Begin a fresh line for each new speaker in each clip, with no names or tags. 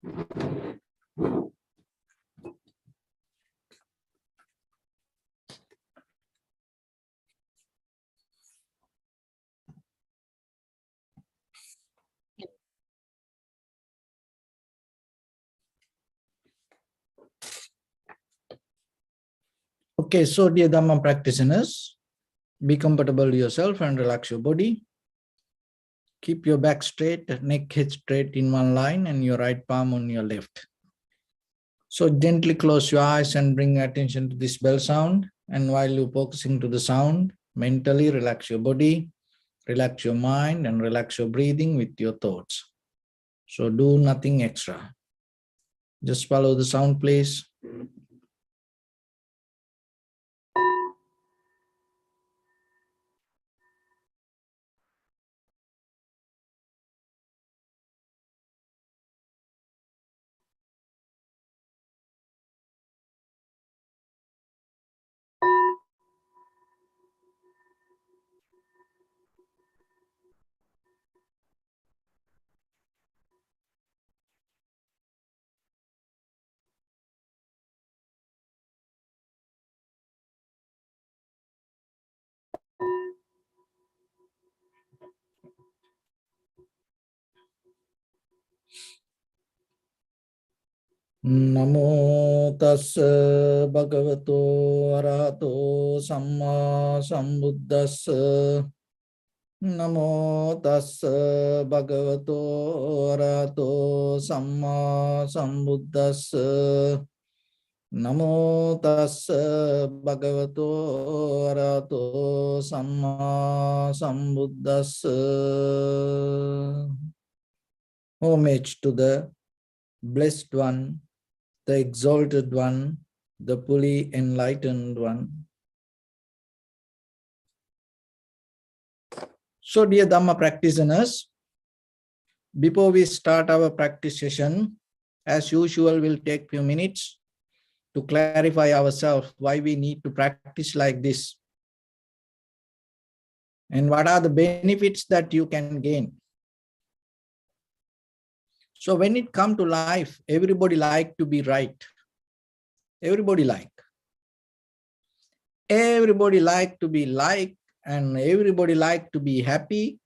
Okay, so dear Dhamma practitioners, be comfortable yourself and relax your body. Keep your back straight, neck head straight in one line and your right palm on your left. So gently close your eyes and bring attention to this bell sound. And while you're focusing to the sound, mentally relax your body, relax your mind and relax your breathing with your thoughts. So do nothing extra. Just follow the sound, please. Namo tassa bhagavato arahato samma sambuddhassa. Namo tassa bhagavato arahato samma sambuddhassa. Namo tassa bhagavato arahato samma sambuddhassa. Homage to the Blessed One, the Exalted One, the fully enlightened One. So dear Dhamma practitioners, before we start our practice session, as usual, we'll take few minutes to clarify ourselves why we need to practice like this and what are the benefits that you can gain. So when it comes to life, everybody like to be right. Everybody like to be liked, and everybody like to be happy,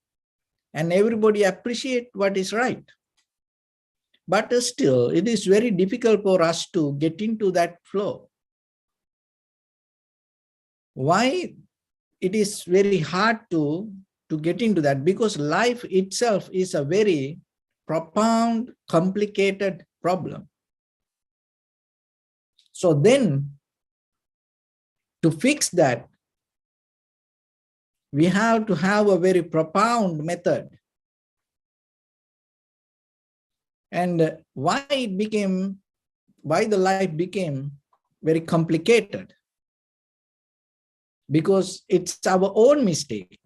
and everybody appreciate what is right. But still, it is very difficult for us to get into that flow. Why it is very hard to get into that? Because life itself is a very profound, complicated problem. So then, to fix that, we have to have a very profound method. And why the life became very complicated? Because it's our own mistake.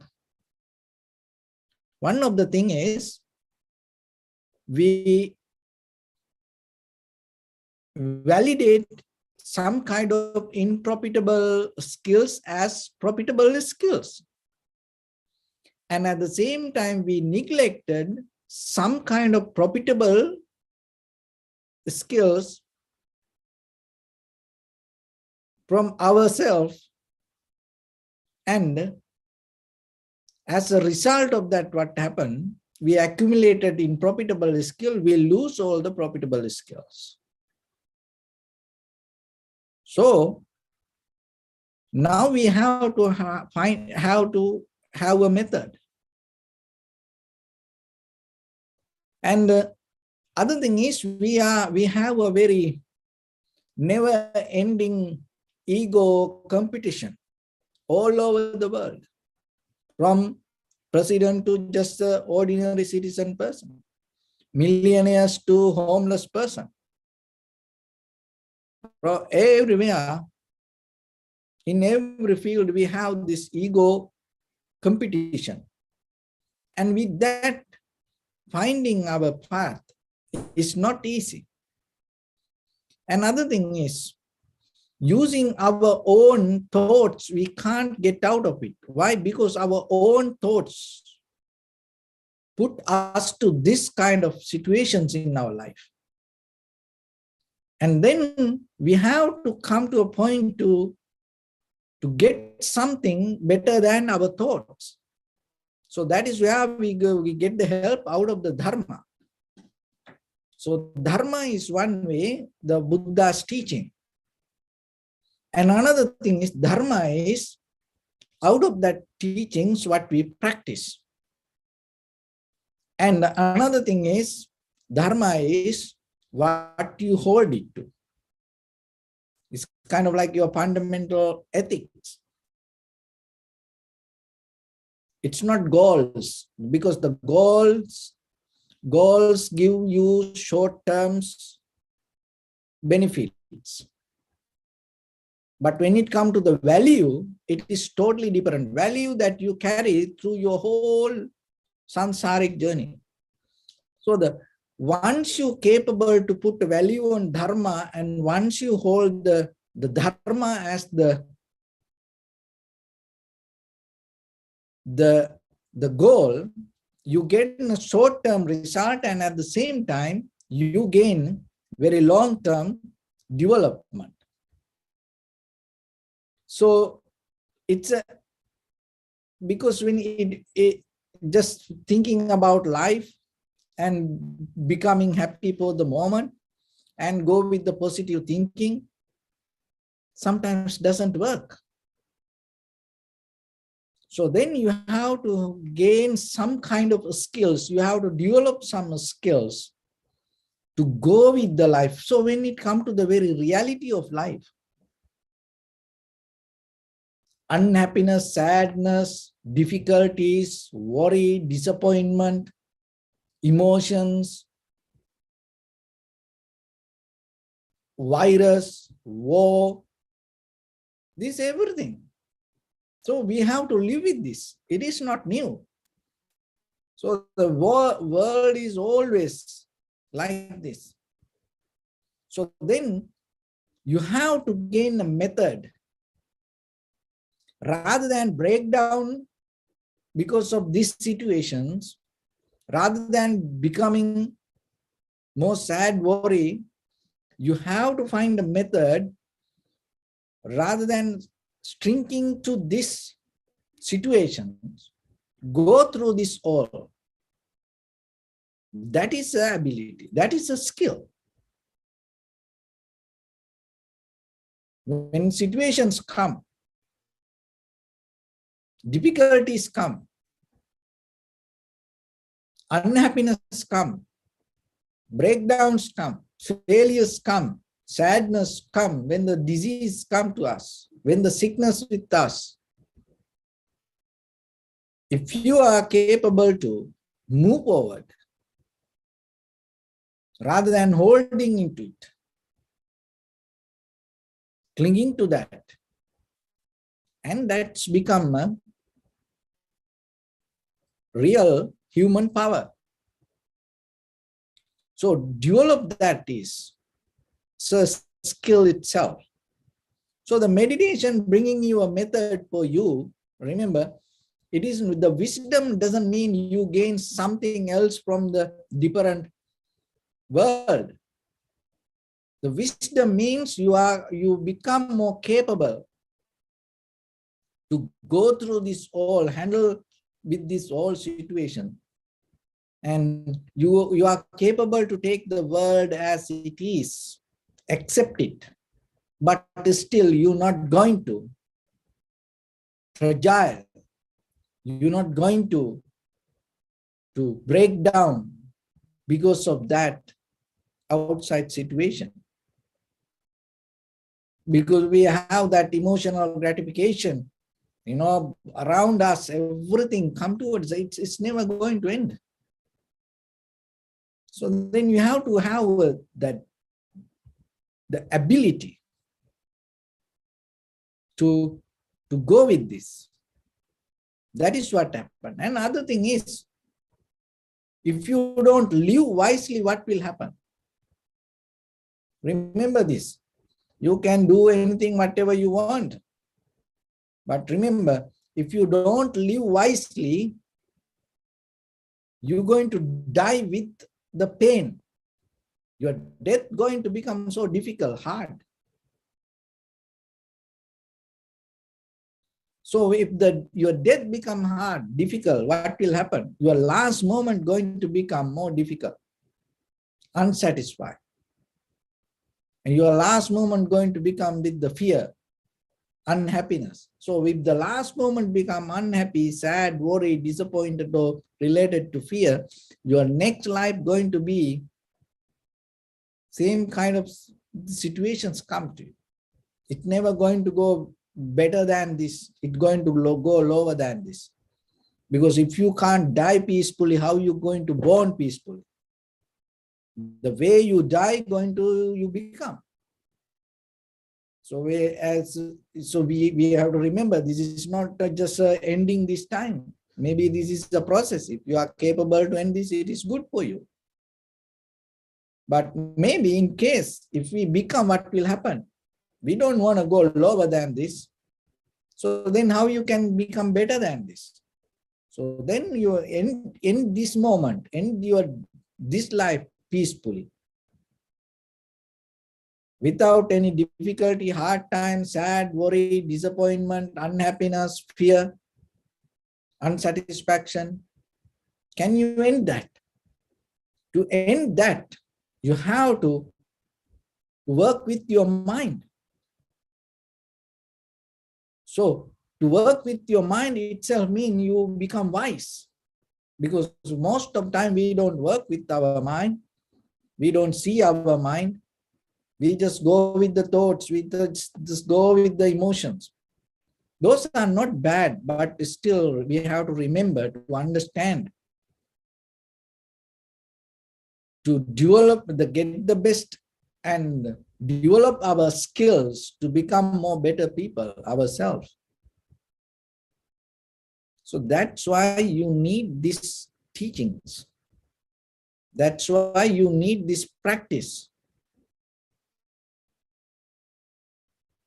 One of the things is we validate some kind of unprofitable skills as profitable skills. And at the same time, we neglected some kind of profitable skills from ourselves. And as a result of that, what happened? We accumulated in profitable skill, we lose all the profitable skills. So now we have to find how to have a method. And other thing is we have a very never-ending ego competition all over the world, from president to just an ordinary citizen person, millionaires to homeless person. From everywhere, in every field, we have this ego competition. And with that, finding our path is not easy. Another thing is, using our own thoughts, we can't get out of it. Why? Because our own thoughts put us to this kind of situations in our life. And then we have to come to a point to get something better than our thoughts. So that is where we get the help out of the Dharma. So Dharma is one way, the Buddha's teaching. And another thing is Dharma is out of that teachings what we practice. And another thing is Dharma is what you hold it to. It's kind of like your fundamental ethics. It's not goals, because the goals give you short-term benefits. But when it comes to the value, it is totally different. Value that you carry through your whole sansaric journey. So once you're capable to put the value on Dharma, and once you hold the Dharma as the goal, you get a short-term result, and at the same time, you gain very long-term development. So it's because when it just thinking about life and becoming happy for the moment and go with the positive thinking sometimes doesn't work. So then you have to gain some kind of skills. You have to develop some skills to go with the life. So when it comes to the very reality of life, unhappiness, sadness, difficulties, worry, disappointment, emotions, virus, war, this everything. So we have to live with this. It is not new. So the world is always like this. So then you have to gain a method rather than break down because of these situations, rather than becoming more sad, worry, you have to find a method rather than shrinking to this situations, go through this all. That is an ability, that is a skill. When situations come, difficulties come, unhappiness come, breakdowns come, failures come, sadness come, when the disease come to us, when the sickness with us, if you are capable to move forward rather than holding into it, clinging to that, and that's become a real human power. So develop that is a skill itself. So the meditation bringing you a method for you, remember, it is the wisdom doesn't mean you gain something else from the different world. The wisdom means you become more capable to go through this all, handle with this all situation. And you are capable to take the world as it is, accept it, but still you're not going to fragile. You're not going to break down because of that outside situation. Because we have that emotional gratification, around us, everything come towards it, it's never going to end. So then you have to have the ability to go with this. That is what happened. And other thing is, if you don't live wisely, what will happen? Remember this. You can do anything, whatever you want. But remember, if you don't live wisely, you're going to die with the pain. Your death going to become so difficult, hard. So if your death become hard, difficult, what will happen? Your last moment going to become more difficult, unsatisfied. And your last moment going to become with the fear, unhappiness. So if the last moment become unhappy, sad, worried, disappointed, or related to fear, your next life going to be same kind of situations come to you. It's never going to go better than this. It's going to go lower than this. Because if you can't die peacefully, how are you going to born peacefully? The way you die, going to you become. So we have to remember, this is not just ending this time. Maybe this is the process. If you are capable to end this, it is good for you. But maybe in case, if we become, what will happen? We don't want to go lower than this. So then how you can become better than this? So then you end this moment, end this life peacefully. Without any difficulty, hard time, sad, worry, disappointment, unhappiness, fear, unsatisfaction. Can you end that? To end that, you have to work with your mind. So to work with your mind itself means you become wise. Because most of the time we don't work with our mind. We don't see our mind. We just go with the thoughts. We just go with the emotions. Those are not bad, but still we have to remember to understand, to develop, get the best and develop our skills to become more better people ourselves. So that's why you need these teachings. That's why you need this practice.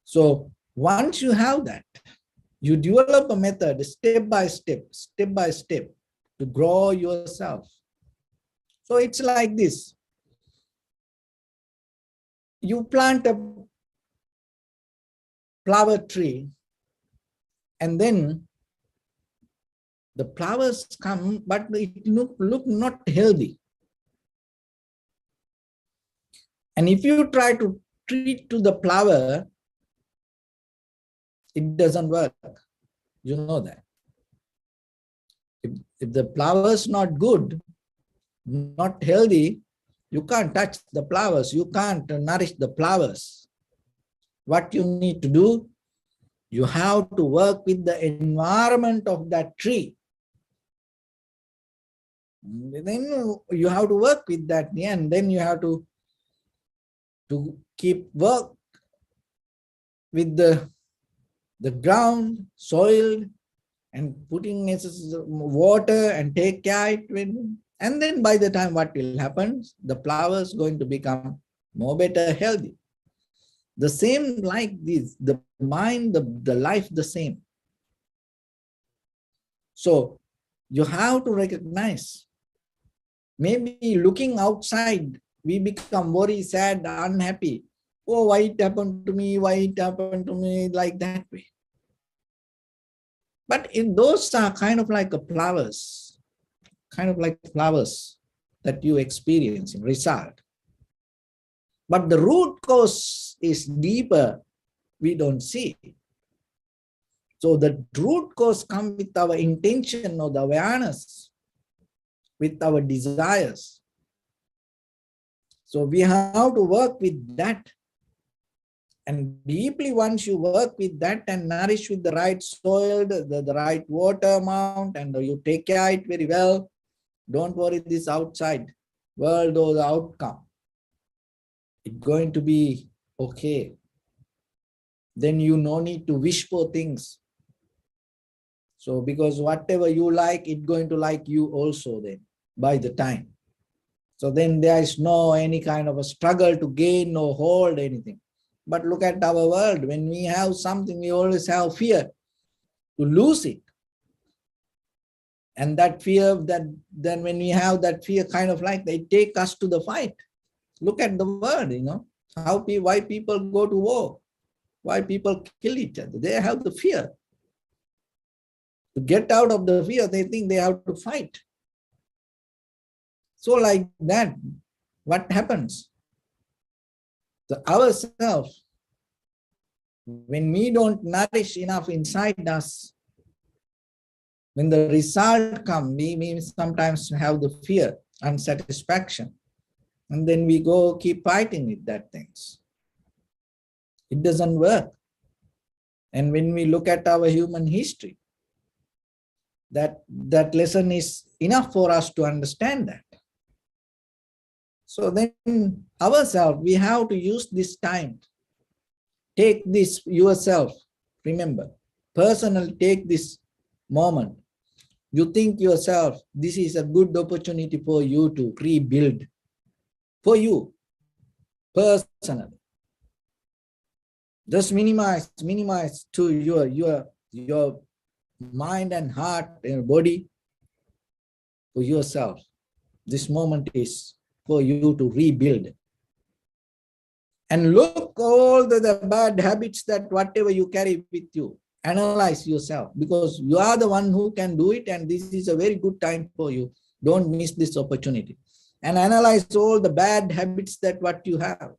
So once you have that, you develop a method step by step to grow yourself. So it's like this. You plant a flower tree and then the flowers come, but it look not healthy. And if you try to treat to the flower, it doesn't work. You know that. If the flower is not good, not healthy, you can't touch the flowers. You can't nourish the flowers. What you need to do, you have to work with the environment of that tree. Then you have to work with that, and then you have to keep work with the ground, soil, and putting water and take care of it. And then by the time what will happen, the flowers going to become more better, healthy. The same like this, the mind, the life, the same. So you have to recognize, maybe looking outside, we become very sad, unhappy. Oh, why it happened to me? Why it happened to me like that way? But those are kind of like flowers that you experience in result. But the root cause is deeper, we don't see. So the root cause comes with our intention or the awareness, with our desires. So we have to work with that. And deeply once you work with that and nourish with the right soil, the right water amount, and you take care of it very well, don't worry this outside world or the outcome. It's going to be okay. Then you no need to wish for things. So because whatever you like, it's going to like you also then by the time. So then there is no any kind of a struggle to gain or hold anything. But look at our world. When we have something, we always have fear to lose it. And that fear, that then when we have that fear, kind of like they take us to the fight. Look at the world, why people go to war, why people kill each other. They have the fear. To get out of the fear, they think they have to fight. So like that, what happens? Ourselves, when we don't nourish enough inside us, when the result comes, we sometimes have the fear, unsatisfaction. And then we go keep fighting with that things. It doesn't work. And when we look at our human history, that lesson is enough for us to understand that. So then ourselves, we have to use this time. Take this yourself, remember, personally take this moment. You think yourself, this is a good opportunity for you to rebuild. For you, personally. Just minimize to your mind and heart and body for yourself. This moment is for you to rebuild. And look all the bad habits that whatever you carry with you. Analyze yourself, because you are the one who can do it, and this is a very good time for you. Don't miss this opportunity. And analyze all the bad habits that what you have.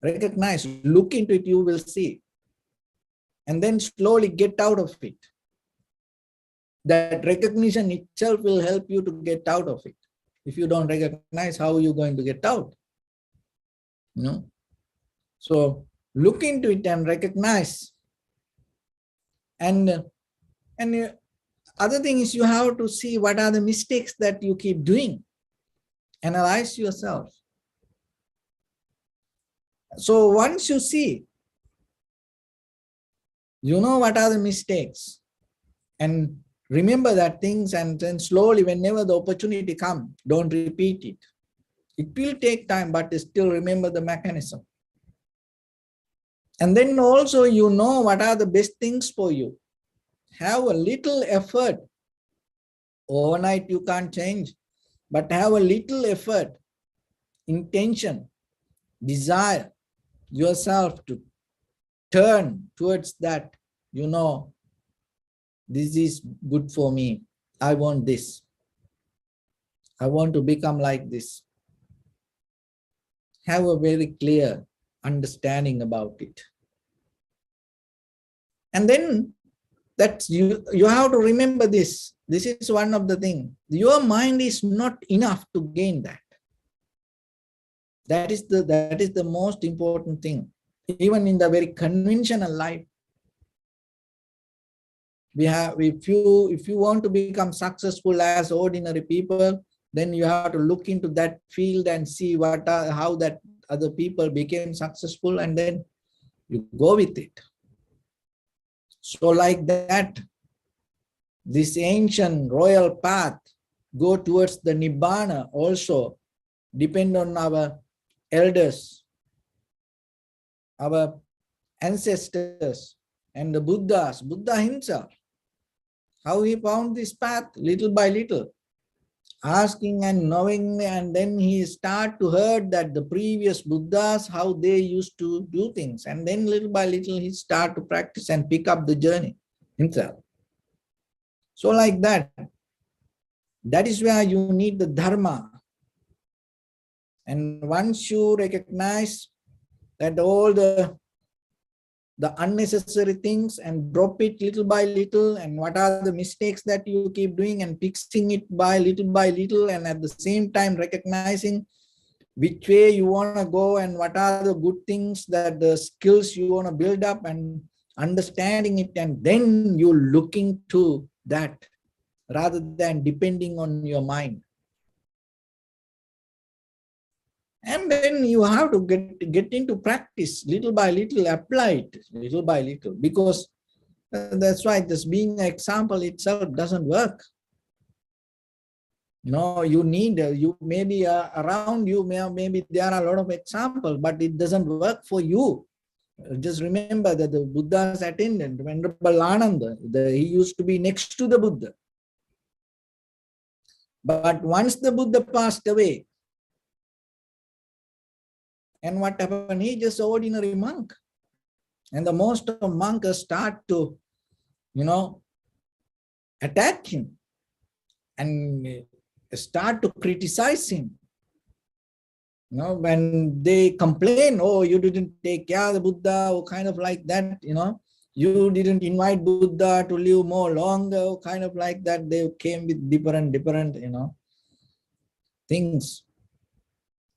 Recognize, look into it, you will see. And then slowly get out of it. That recognition itself will help you to get out of it. If you don't recognize, how are you going to get out? So look into it and recognize. And other thing is, you have to see what are the mistakes that you keep doing. Analyze yourself. So once you see, you know what are the mistakes, and remember that things, and then slowly, whenever the opportunity comes, don't repeat it. It will take time, but still remember the mechanism. And then also, you know what are the best things for you. Have a little effort. Overnight you can't change, but have a little effort, intention, desire yourself to turn towards that. This is good for me. I want this. I want to become like this. Have a very clear understanding about it. And then you have to remember this. This is one of the things. Your mind is not enough to gain that. That is the most important thing. Even in the very conventional life, if you want to become successful as ordinary people, then you have to look into that field and see how that other people became successful, and then you go with it. So like that, this ancient royal path go towards the Nibbana also depend on our elders, our ancestors, and the Buddhas, Buddha himself. How he found this path? Little by little, asking and knowing, and then he start to heard that the previous Buddhas, how they used to do things, and then little by little he start to practice and pick up the journey himself. So like that is where you need the Dharma. And once you recognize that all the unnecessary things and drop it little by little, and what are the mistakes that you keep doing and fixing it by little, and at the same time recognizing which way you want to go and what are the good things, that the skills you want to build up, and understanding it, and then you looking to that rather than depending on your mind. And then you have to get into practice little by little, apply it little by little, because that's why this being an example itself doesn't work. You need, you maybe around you, maybe there are a lot of examples, but it doesn't work for you. Just remember that the Buddha's attendant, Venerable Ananda, he used to be next to the Buddha. But once the Buddha passed away, And what happened? He just ordinary monk. And the most of monks start to, attack him and start to criticize him. When they complain, oh, you didn't take care of the Buddha, or kind of like that, you didn't invite Buddha to live more longer, or kind of like that. They came with different, things.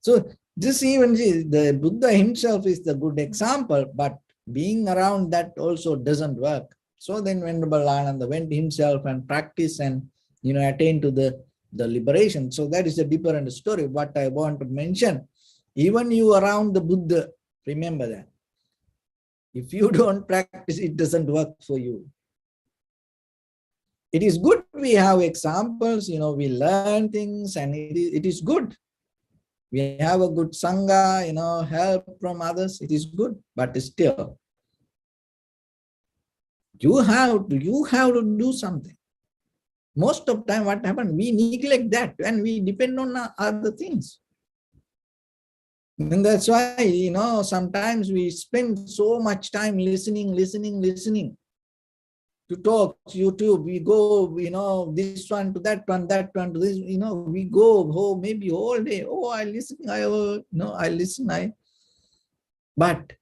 So this even the Buddha himself is the good example, but being around that also doesn't work. So then Venerable Ananda went himself and practiced and attained to the liberation. So that is a different story. What I want to mention, even you around the Buddha, remember that. If you don't practice, it doesn't work for you. It is good we have examples, we learn things, and it is good. We have a good sangha, help from others, it is good, but still, you have to do something. Most of the time, what happens, we neglect that and we depend on other things. And that's why, sometimes we spend so much time listening to talk, YouTube, we go, this one to that one to this, we go, maybe all day, I listen, I listen, but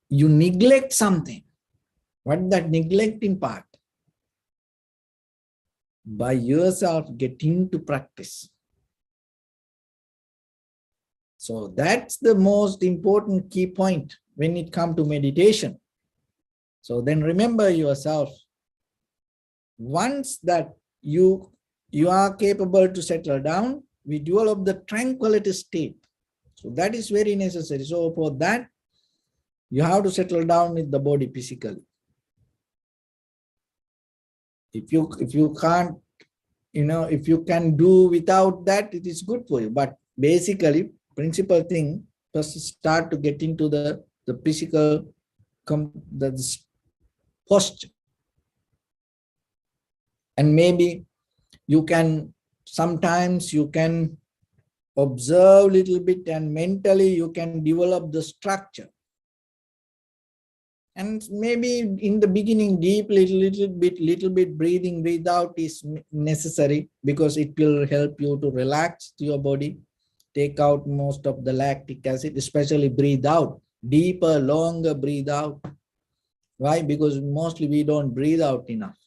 you neglect something. What that neglecting part? By yourself getting to practice. So that's the most important key point when it comes to meditation. So then remember yourself, once that you are capable to settle down, we develop the tranquility state. So that is very necessary. So for that, you have to settle down with the body physically. If you can't, if you can do without that, it is good for you. But basically, principal thing, first start to get into the physical, the posture. And maybe sometimes you can observe a little bit, and mentally you can develop the structure. And maybe in the beginning, deep, little bit breathing, breathe out is necessary, because it will help you to relax your body, take out most of the lactic acid, especially breathe out, deeper, longer breathe out. Why? Because mostly we don't breathe out enough.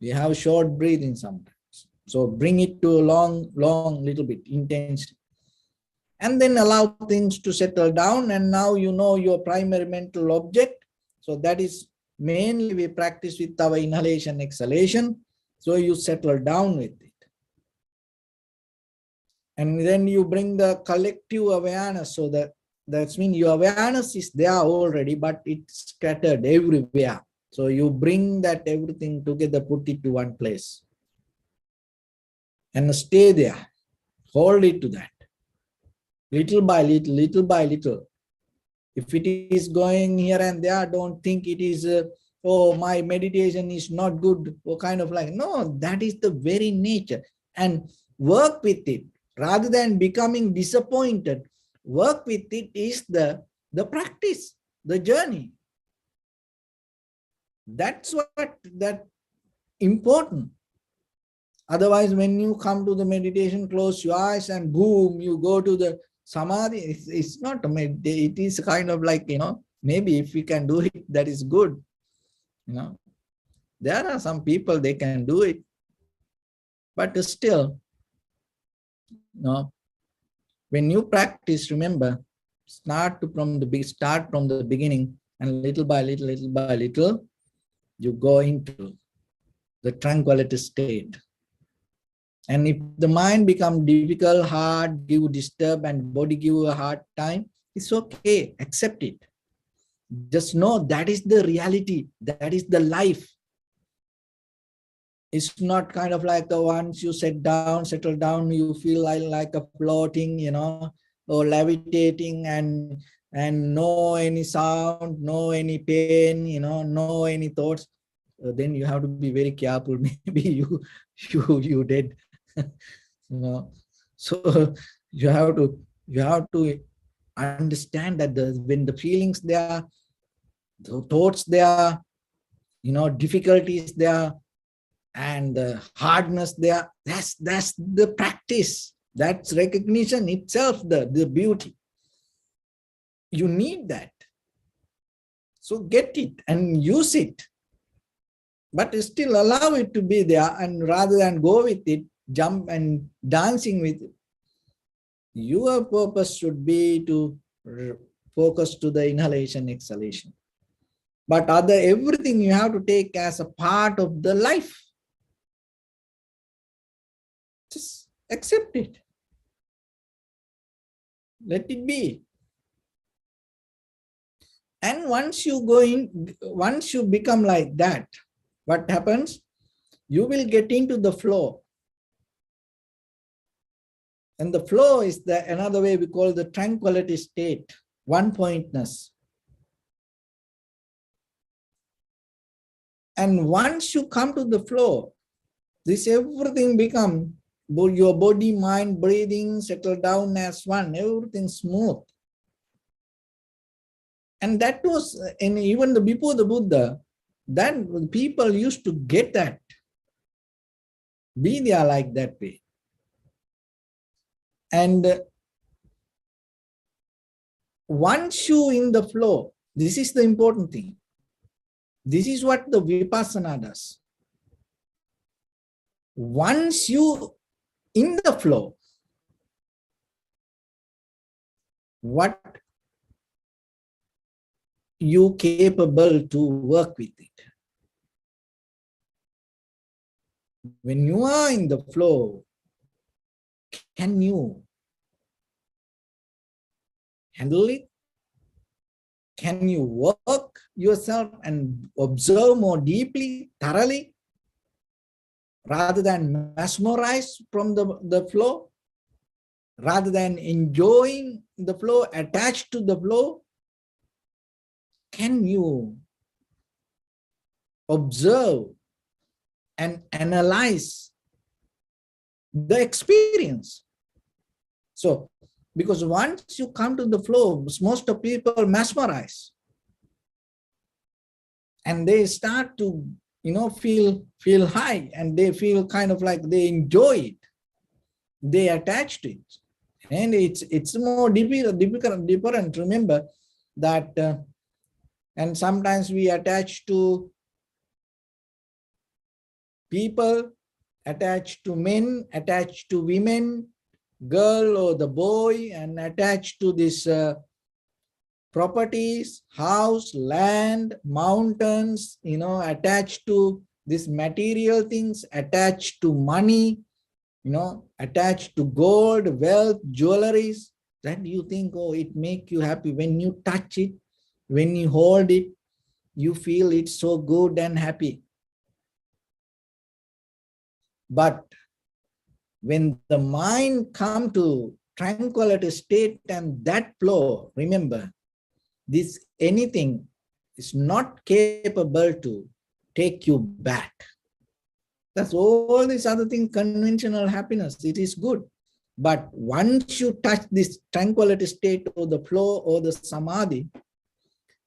We have short breathing sometimes. So bring it to a long, little bit, intensely. And then allow things to settle down. And now you know your primary mental object. So that is mainly we practice with our inhalation, exhalation. So you settle down with it. And then you bring the collective awareness. So that means your awareness is there already, but it's scattered everywhere. So you bring that everything together, put it to one place. And stay there. Hold it to that. Little by little. If it is going here and there, don't think it is, my meditation is not good, or kind of like, no, that is the very nature. And work with it. Rather than becoming disappointed, work with it is the practice, the journey. That's that important. Otherwise, when you come to the meditation, close your eyes and boom, you go to the samadhi. It's not a meditation. It is kind of like, maybe if we can do it, that is good. There are some people, they can do it. But still, when you practice, remember, start from the beginning, and little by little, you go into the tranquility state. And if the mind becomes difficult, hard, give disturb, and body give a hard time, it's okay, accept it. Just know that is the reality, that is the life. It's not kind of like the once you settle down, you feel like a floating, or levitating, and no any sound, no any pain, no any thoughts. Then you have to be very careful. Maybe you dead. So you have to You have to understand that when the feelings there, the thoughts there, difficulties there, and the hardness there, that's the practice. That's recognition itself, the beauty. You need that. So get it and use it. But still allow it to be there, and rather than go with it, jump and dancing with it. Your purpose should be to focus to the inhalation, exhalation. But everything you have to take as a part of the life. Just accept it. Let it be. And once you become like that, what happens? You will get into the flow. And the flow is another way we call the tranquility state, one-pointness. And once you come to the flow, everything become, your body, mind, breathing, settle down as one, everything smooth. And that was, and even before the Buddha, that people used to get that, be there like that way. And once you in the flow, this is the important thing. This is what the Vipassana does. Once you in the flow, what you capable to work with it. When you are in the flow, can you handle it? Can you work yourself and observe more deeply, thoroughly, rather than mesmerized from the flow, rather than enjoying the flow, attached to the flow? Can you observe and analyze the experience? So, because once you come to the flow, most of people mesmerize. And they start to, feel high, and they feel kind of like they enjoy it. They attach to it. And it's more different. Remember that, and sometimes we attach to people, attached to men, attached to women, girl or the boy, and attached to this properties, house, land, mountains, attached to these material things, attached to money, attached to gold, wealth, jewelries. That you think, oh, it make you happy. When you touch it, when you hold it, you feel it's so good and happy. But when the mind come to tranquility state and that flow, remember, this anything is not capable to take you back. That's all these other things, conventional happiness, it is good. But once you touch this tranquility state or the flow or the samadhi,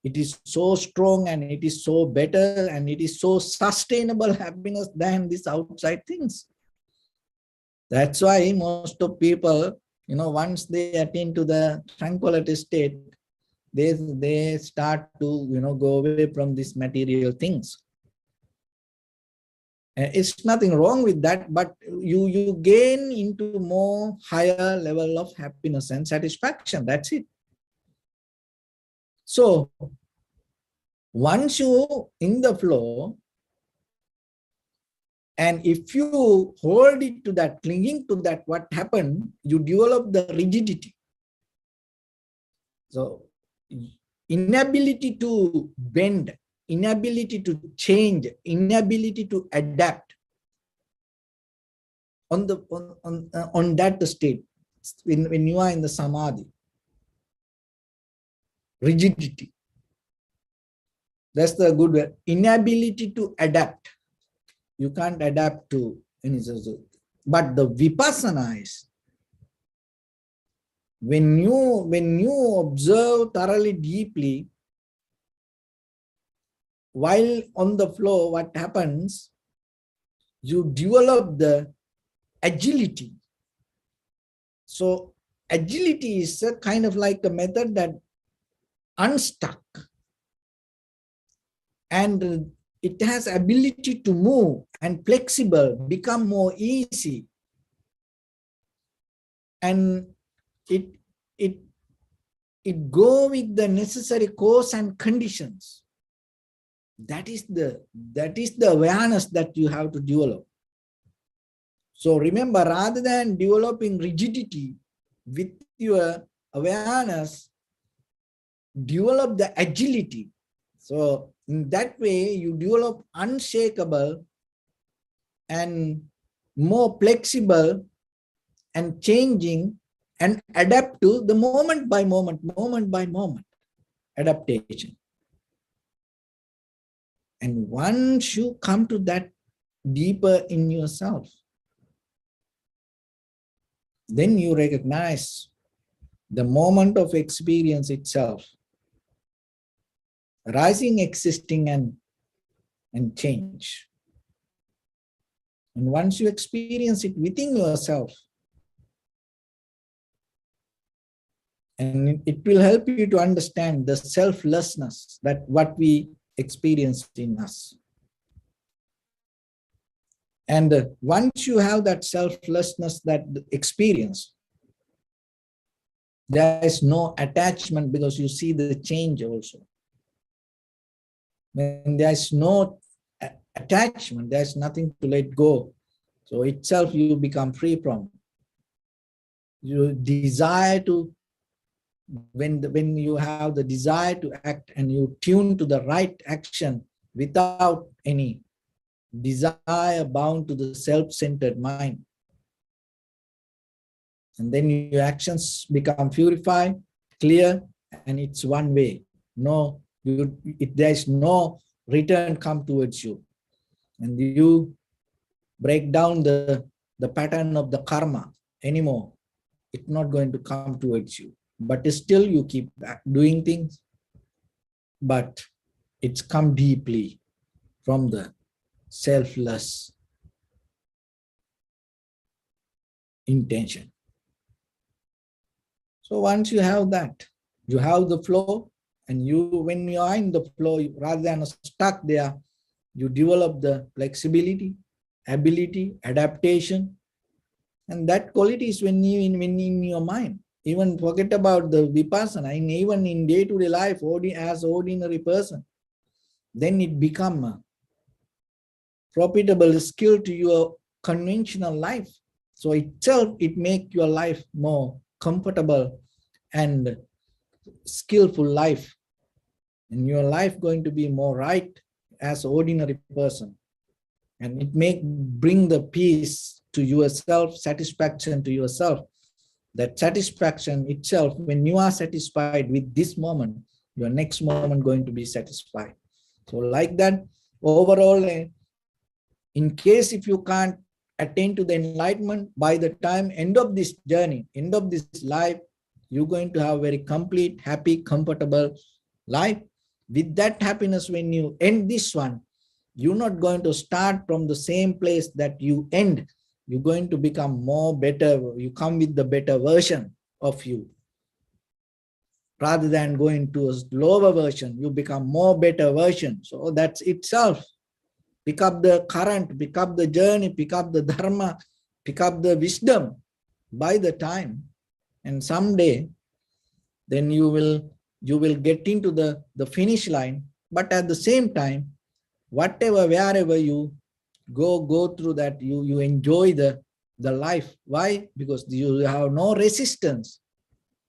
it is so strong and it is so better and it is so sustainable happiness than these outside things. That's why most of people, once they attain to the tranquility state, they start to, go away from these material things. It's nothing wrong with that, but you gain into more higher level of happiness and satisfaction. That's it. So once you in the flow, and if you hold it to that, clinging to that, what happened? You develop the rigidity. So inability to bend, inability to change, inability to adapt on that state when you are in the samadhi. Rigidity. That's the good word. Inability to adapt. You can't adapt to anything. But the vipassana is When you observe thoroughly deeply, while on the floor, what happens? You develop the agility. So agility is a kind of like a method that unstuck, and it has ability to move and flexible, become more easy, and it go with the necessary course and conditions. That is the awareness that you have to develop. So remember, rather than developing rigidity with your awareness, develop the agility. So in that way, you develop unshakable and more flexible and changing and adapt to the moment by moment adaptation. And once you come to that deeper in yourself, then you recognize the moment of experience itself, rising, existing, and change. And once you experience it within yourself, and it will help you to understand the selflessness that what we experience in us. And once you have that selflessness, that experience, there is no attachment, because you see the change also. When there is no attachment, there is nothing to let go. So itself you become free from. You desire to, when you have the desire to act and you tune to the right action without any desire bound to the self-centered mind, and then your actions become purified, clear, and it's one way. No, there is no return come towards you, and you break down the pattern of the karma anymore. It's not going to come towards you, but still you keep doing things, but it's come deeply from the selfless intention. So once you have that, you have the flow, and when you are in the flow, rather than stuck there, you develop the flexibility, ability, adaptation, and that quality is when in your mind. Even forget about the vipassana, even in day-to-day life, as ordinary person, then it become a profitable skill to your conventional life. So itself, it make your life more comfortable and skillful life, and your life going to be more right as ordinary person, and it may bring the peace to yourself, satisfaction to yourself. That satisfaction itself, when you are satisfied with this moment, your next moment going to be satisfied. So like that, overall, in case if you can't attain to the enlightenment, by the time end of this journey, end of this life, you're going to have a very complete, happy, comfortable life. With that happiness, when you end this one, you're not going to start from the same place that you end. You're going to become more better. You come with the better version of you. Rather than going to a lower version, you become more better version. So that's itself. Pick up the current, pick up the journey, pick up the dharma, pick up the wisdom by the time. And someday, then you will get into the finish line. But at the same time, whatever, wherever you go through that, you enjoy the life. Why? Because you have no resistance.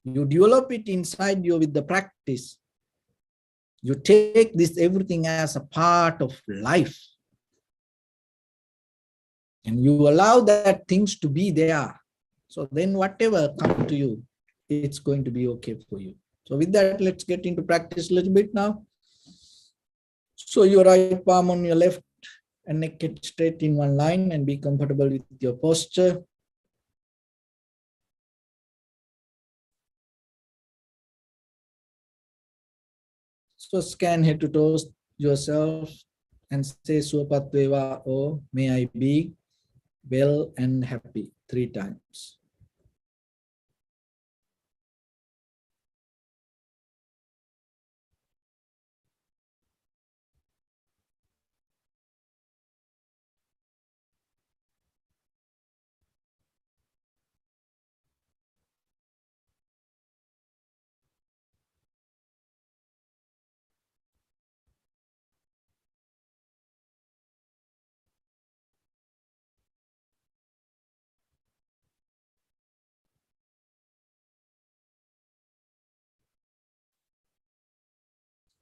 You develop it inside you with the practice. You take this everything as a part of life. And you allow that things to be there. So then whatever comes to you, it's going to be okay for you. So with that, let's get into practice a little bit now. So your right palm on your left and neck get straight in one line, and be comfortable with your posture. So scan head to toes yourself and say Suapatveva, or may I be well and happy 3 times.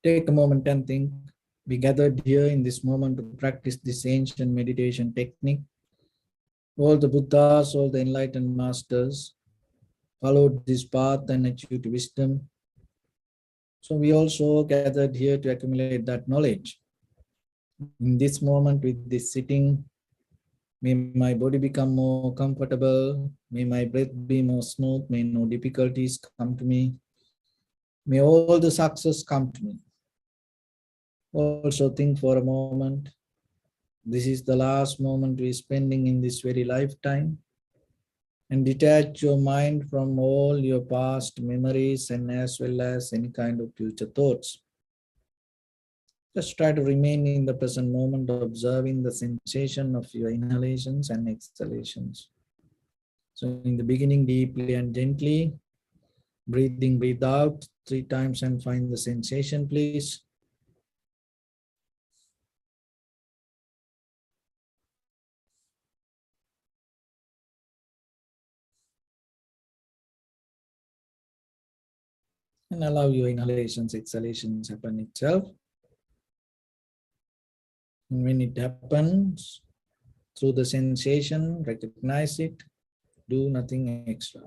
Take a moment and think. We gathered here in this moment to practice this ancient meditation technique. All the Buddhas, all the enlightened masters followed this path and achieved wisdom. So we also gathered here to accumulate that knowledge. In this moment, with this sitting, may my body become more comfortable. May my breath be more smooth. May no difficulties come to me. May all the success come to me. Also think for a moment. This is the last moment we're spending in this very lifetime. And detach your mind from all your past memories and as well as any kind of future thoughts. Just try to remain in the present moment, observing the sensation of your inhalations and exhalations. So in the beginning, deeply and gently, breathe out 3 times and find the sensation, please. And allow your inhalations, exhalations happen itself. And when it happens, through the sensation, recognize it, do nothing extra.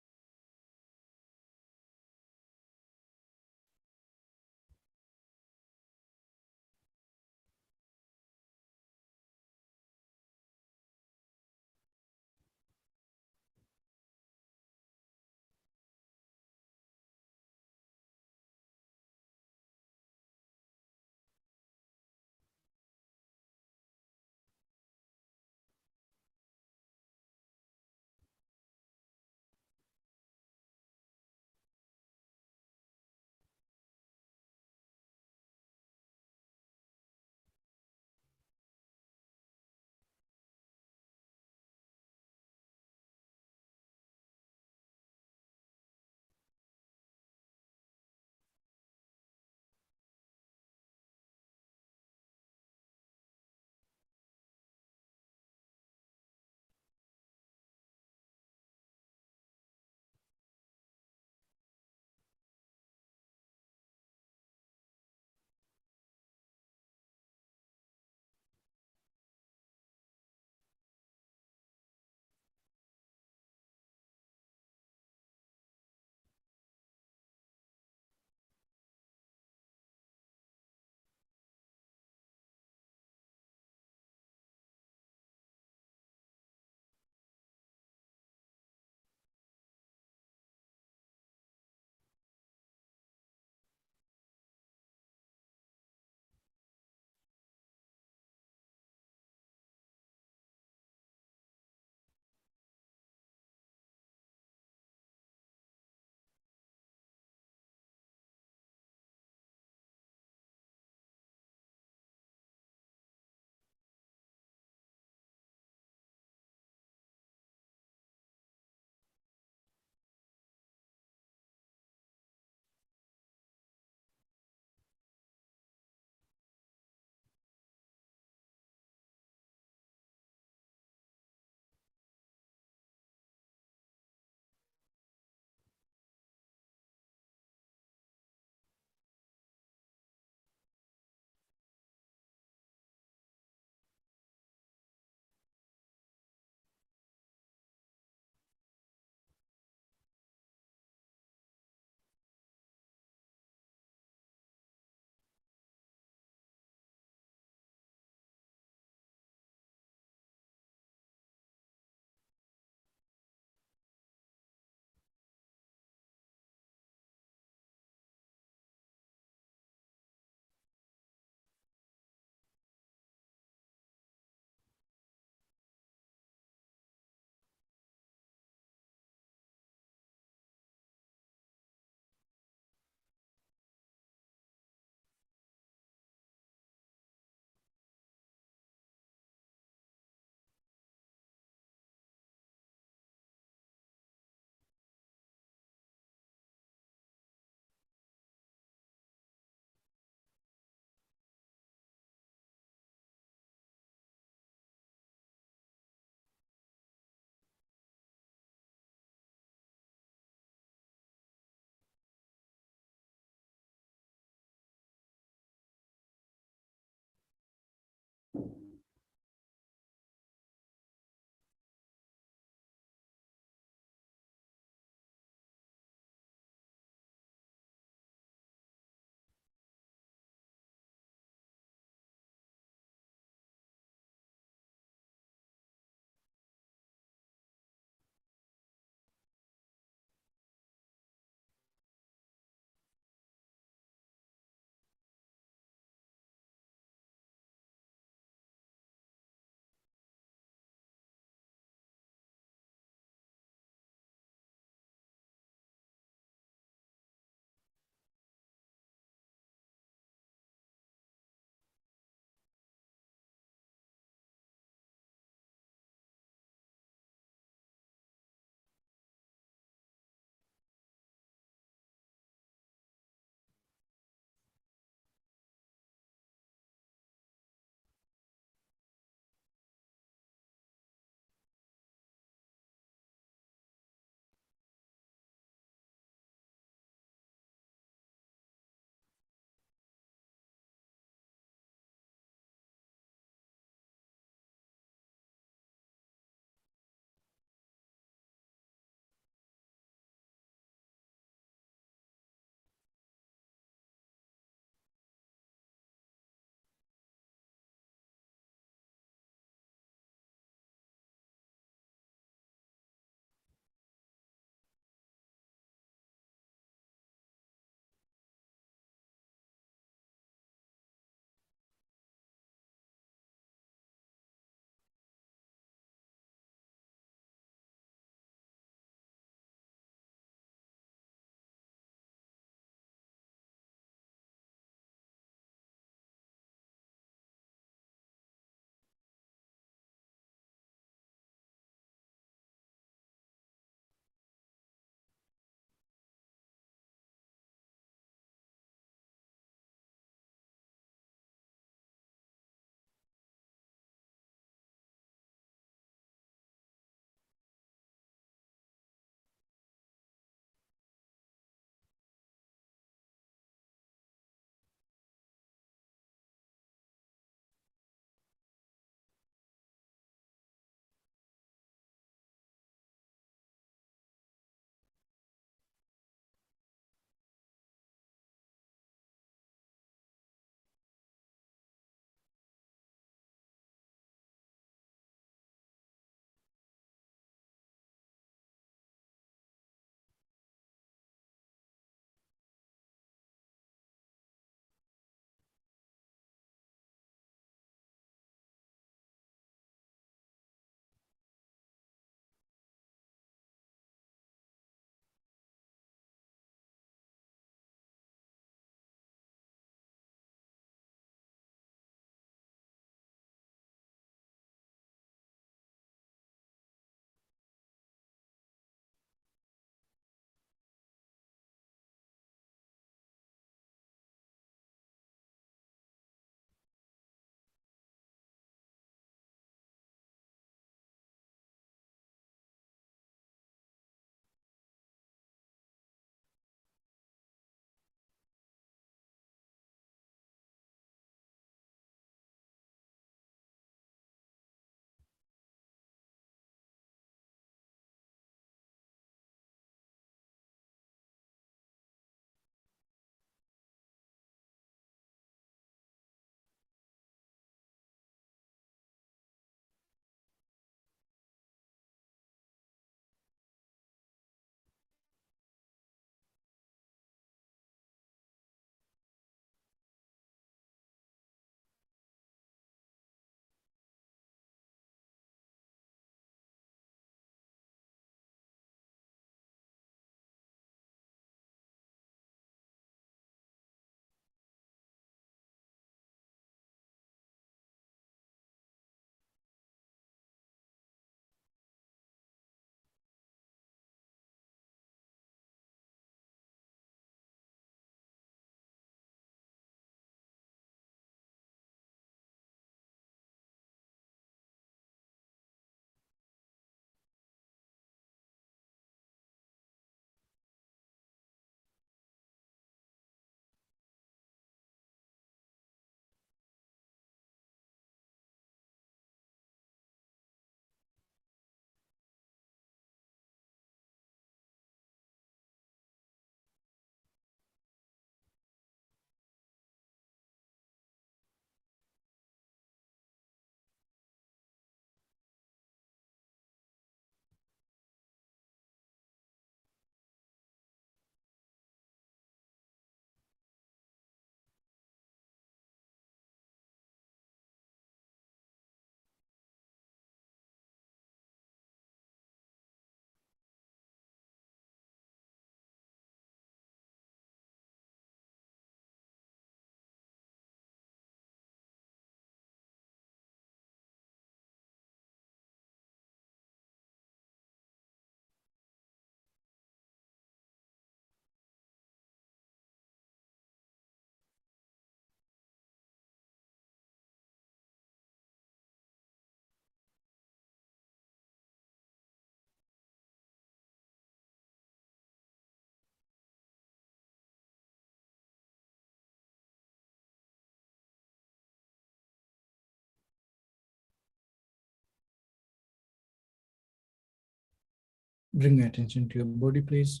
Bring attention to your body, please.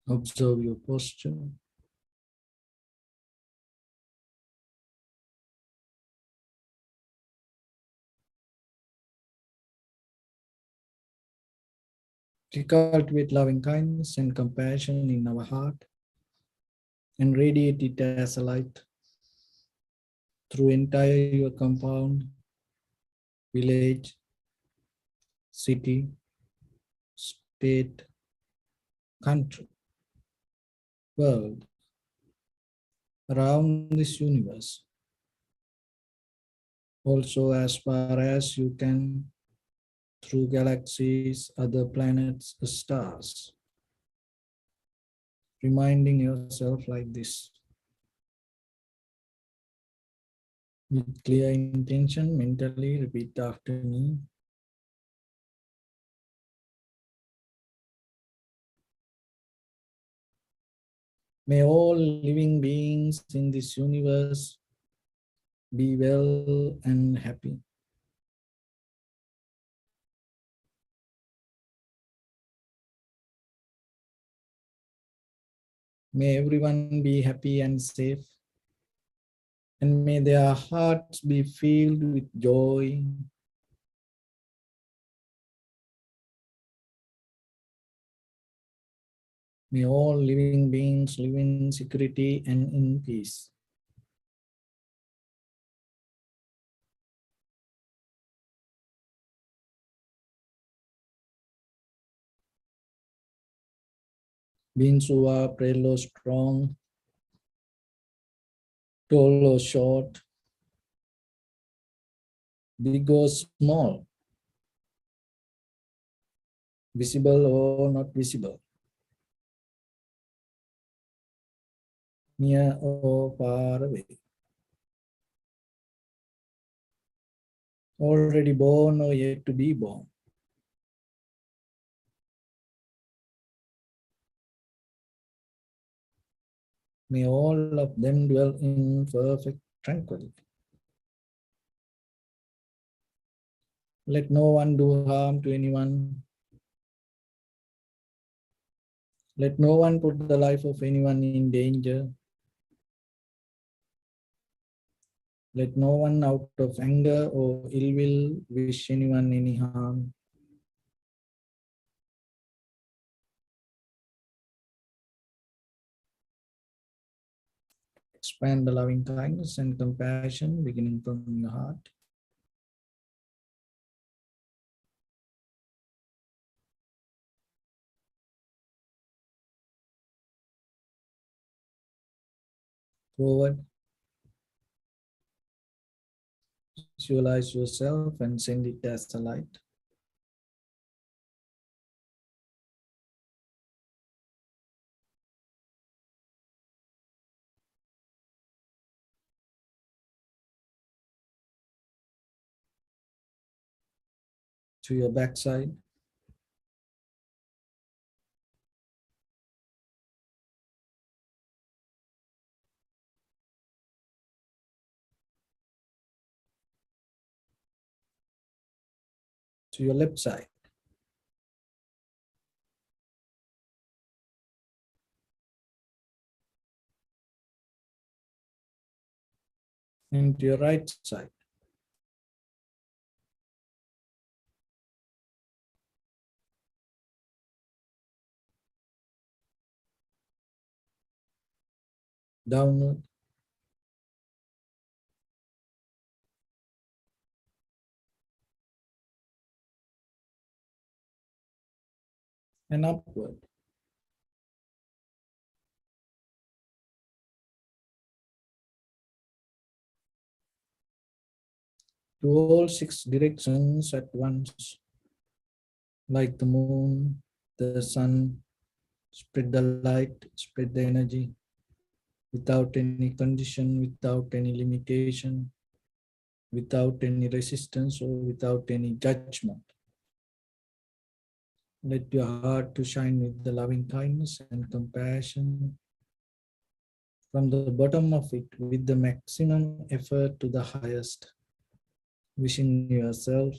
Observe your posture. We cultivate loving kindness and compassion in our heart and radiate it as a light through entire your compound, village, city, state, country, world, around this universe. Also, as far as you can, through galaxies, other planets, stars. Reminding yourself like this. With clear intention, mentally repeat after me. May all living beings in this universe be well and happy. May everyone be happy and safe. And may their hearts be filled with joy. May all living beings live in security and in peace. Beings who are frail or strong, tall or short, big or small, visible or not visible, near or far away, already born or yet to be born. May all of them dwell in perfect tranquility. Let no one do harm to anyone. Let no one put the life of anyone in danger. Let no one out of anger or ill will wish anyone any harm. Expand the loving kindness and compassion beginning from your heart. Forward. Visualize yourself and send it as a light. To your backside. To your left side. And to your right side. Downward. And upward. To all six directions at once. Like the moon, the sun, spread the light, spread the energy, without any condition, without any limitation, without any resistance or without any judgment. Let your heart to shine with the loving kindness and compassion from the bottom of it with the maximum effort to the highest, wishing yourself,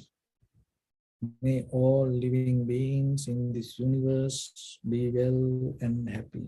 may all living beings in this universe be well and happy.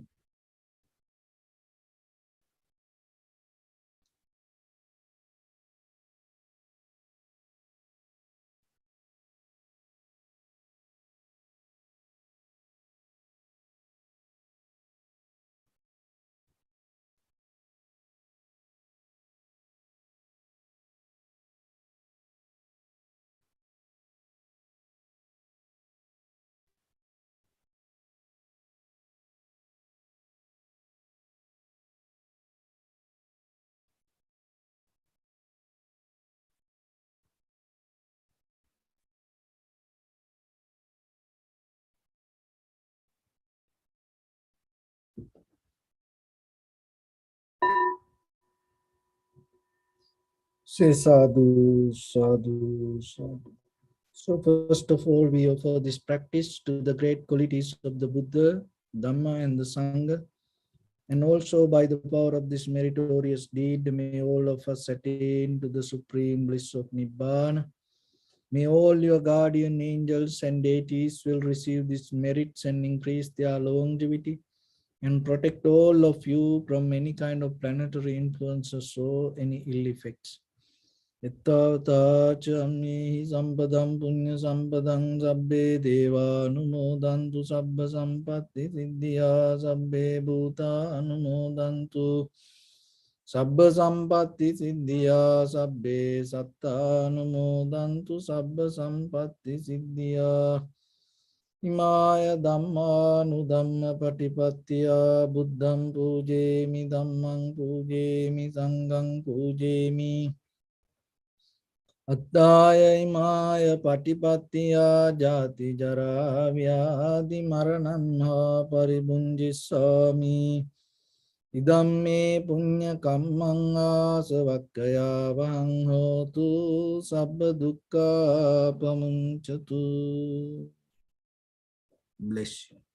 Say sadhu, sadhu, sadhu. So first of all, we offer this practice to the great qualities of the Buddha, Dhamma and the Sangha. And also by the power of this meritorious deed, may all of us attain to the supreme bliss of Nibbana. May all your guardian angels and deities will receive these merits and increase their longevity and protect all of you from any kind of planetary influences or any ill effects. Ittavatacha sampadam punya sampadam sabbe deva anumodantu sabba sampatti siddhya sabbe bhuta anumodantu sabba sampatti siddhya sabbe satta anumodantu sabba sampatti siddhya Imaya Dhamma Nudhamma Patipatya Buddham Pujemi Dhammam Pujemi Sangham Pujemi Attaya imaya patipattiya jati jara vyadi marananha paribunjisami idam me punya kammang asavakkaya vahang hotu sabba dukkha pamunchatu. Bless you.